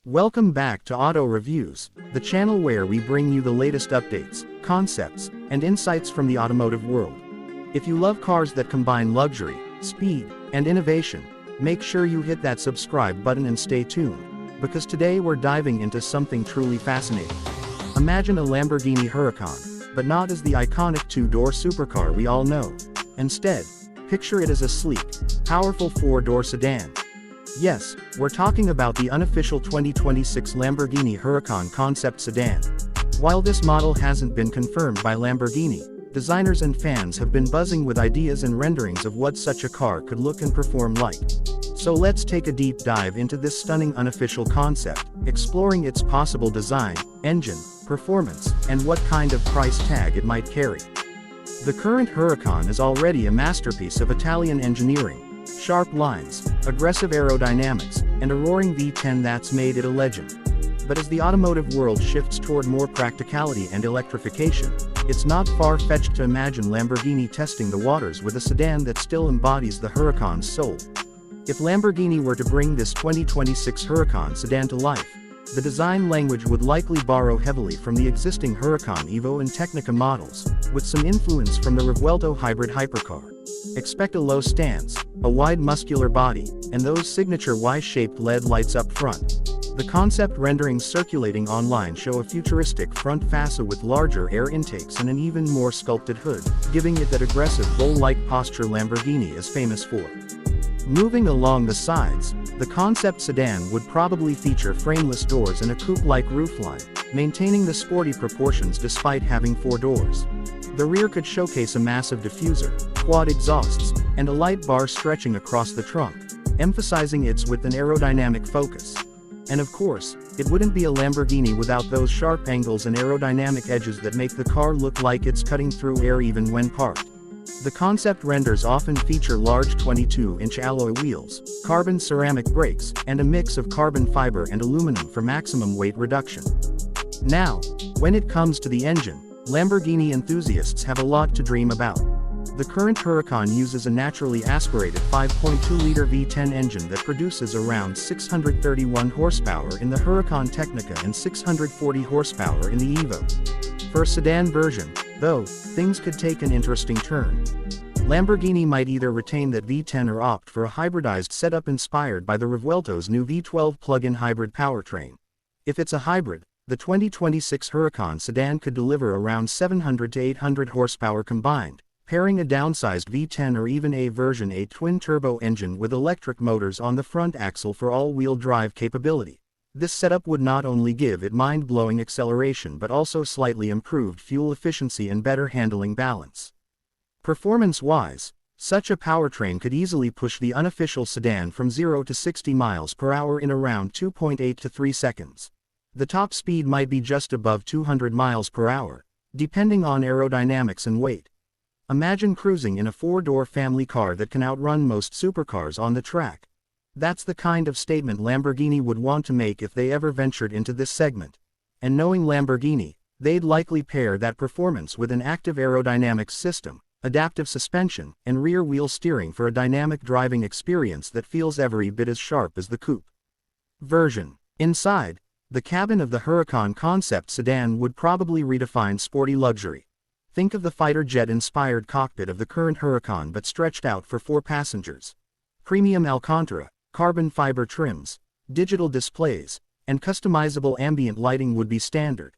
Welcome back to Auto Reviews, the channel where we bring you the latest updates, concepts, and insights from the automotive world. If you love cars that combine luxury, speed, and innovation, make sure you hit that subscribe button and stay tuned, because today we're diving into something truly fascinating. Imagine a Lamborghini Huracan, but not as the iconic two-door supercar we all know. Instead, picture it as a sleek, powerful four-door sedan. Yes, we're talking about the unofficial 2026 Lamborghini Huracan concept sedan. While this model hasn't been confirmed by Lamborghini, designers and fans have been buzzing with ideas and renderings of what such a car could look and perform like. So let's take a deep dive into this stunning unofficial concept, exploring its possible design, engine, performance, and what kind of price tag it might carry. The current Huracan is already a masterpiece of Italian engineering. Sharp lines, aggressive aerodynamics, and a roaring V10 that's made it a legend. But as the automotive world shifts toward more practicality and electrification, it's not far-fetched to imagine Lamborghini testing the waters with a sedan that still embodies the Huracan's soul. If Lamborghini were to bring this 2026 Huracan sedan to life, the design language would likely borrow heavily from the existing Huracan Evo and Tecnica models, with some influence from the Revuelto hybrid hypercar. Expect a low stance, a wide muscular body, and those signature Y-shaped LED lights up front. The concept renderings circulating online show a futuristic front fascia with larger air intakes and an even more sculpted hood, giving it that aggressive bull-like posture Lamborghini is famous for. Moving along the sides, the concept sedan would probably feature frameless doors and a coupe-like roofline, maintaining the sporty proportions despite having four doors. The rear could showcase a massive diffuser, quad exhausts, and a light bar stretching across the trunk, emphasizing its width and aerodynamic focus. And of course, it wouldn't be a Lamborghini without those sharp angles and aerodynamic edges that make the car look like it's cutting through air even when parked. The concept renders often feature large 22-inch alloy wheels, carbon ceramic brakes, and a mix of carbon fiber and aluminum for maximum weight reduction. Now, when it comes to the engine, Lamborghini enthusiasts have a lot to dream about. The current Huracan uses a naturally aspirated 5.2-liter V10 engine that produces around 631 horsepower in the Huracan Tecnica and 640 horsepower in the Evo. For a sedan version, though, things could take an interesting turn. Lamborghini might either retain that V10 or opt for a hybridized setup inspired by the Revuelto's new V12 plug-in hybrid powertrain. If it's a hybrid, the 2026 Huracan sedan could deliver around 700 to 800 horsepower combined, pairing a downsized V10 or even a version 8 twin-turbo engine with electric motors on the front axle for all-wheel drive capability. This setup would not only give it mind-blowing acceleration but also slightly improved fuel efficiency and better handling balance. Performance-wise, such a powertrain could easily push the unofficial sedan from 0 to 60 miles per hour in around 2.8 to 3 seconds. The top speed might be just above 200 miles per hour, depending on aerodynamics and weight. Imagine cruising in a four-door family car that can outrun most supercars on the track. That's the kind of statement Lamborghini would want to make if they ever ventured into this segment. And knowing Lamborghini, they'd likely pair that performance with an active aerodynamics system, adaptive suspension, and rear-wheel steering for a dynamic driving experience that feels every bit as sharp as the coupe version. Inside, the cabin of the Huracan concept sedan would probably redefine sporty luxury. Think of the fighter jet-inspired cockpit of the current Huracan but stretched out for 4 passengers. Premium Alcantara, carbon fiber trims, digital displays, and customizable ambient lighting would be standard.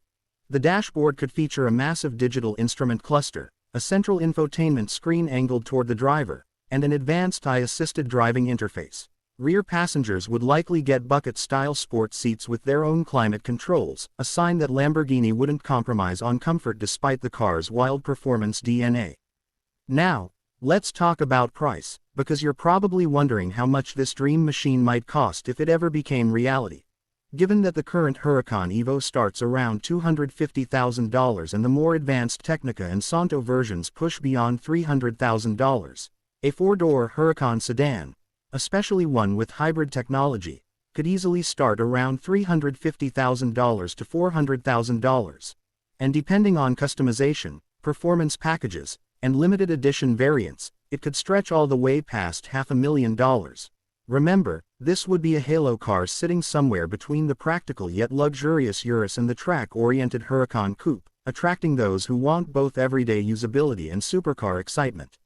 The dashboard could feature a massive digital instrument cluster, a central infotainment screen angled toward the driver, and an advanced eye-assisted driving interface. Rear passengers would likely get bucket-style sport seats with their own climate controls, a sign that Lamborghini wouldn't compromise on comfort despite the car's wild performance DNA. Now, let's talk about price, because you're probably wondering how much this dream machine might cost if it ever became reality. Given that the current Huracan Evo starts around $250,000 and the more advanced Tecnica and Santo versions push beyond $300,000, a four-door Huracan sedan, especially one with hybrid technology, could easily start around $350,000 to $400,000. And depending on customization, performance packages, and limited edition variants, it could stretch all the way past $500,000. Remember, This would be a halo car sitting somewhere between the practical yet luxurious Urus and the track-oriented Huracán coupe, attracting those who want both everyday usability and supercar excitement.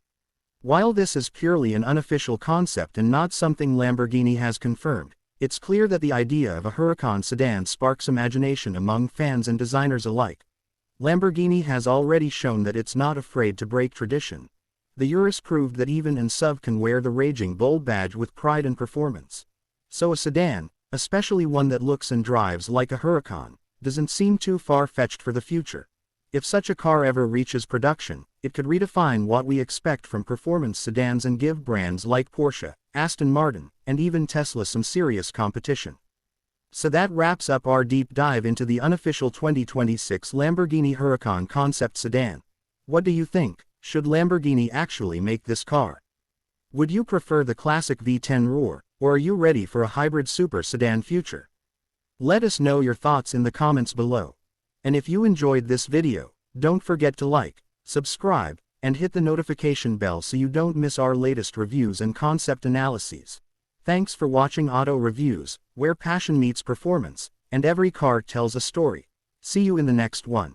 While this is purely an unofficial concept and not something Lamborghini has confirmed, it's clear that the idea of a Huracán sedan sparks imagination among fans and designers alike. Lamborghini has already shown that it's not afraid to break tradition. The Urus proved that even an SUV can wear the Raging Bull badge with pride and performance. So a sedan, especially one that looks and drives like a Huracán, doesn't seem too far-fetched for the future. If such a car ever reaches production, it could redefine what we expect from performance sedans and give brands like Porsche, Aston Martin, and even Tesla some serious competition. So that wraps up our deep dive into the unofficial 2026 Lamborghini Huracán concept sedan. What do you think? Should Lamborghini actually make this car? Would you prefer the classic V10 roar, or are you ready for a hybrid super sedan future? Let us know your thoughts in the comments below. And if you enjoyed this video, don't forget to like, subscribe, and hit the notification bell so you don't miss our latest reviews and concept analyses. Thanks for watching Auto Reviews, where passion meets performance, and every car tells a story. See you in the next one.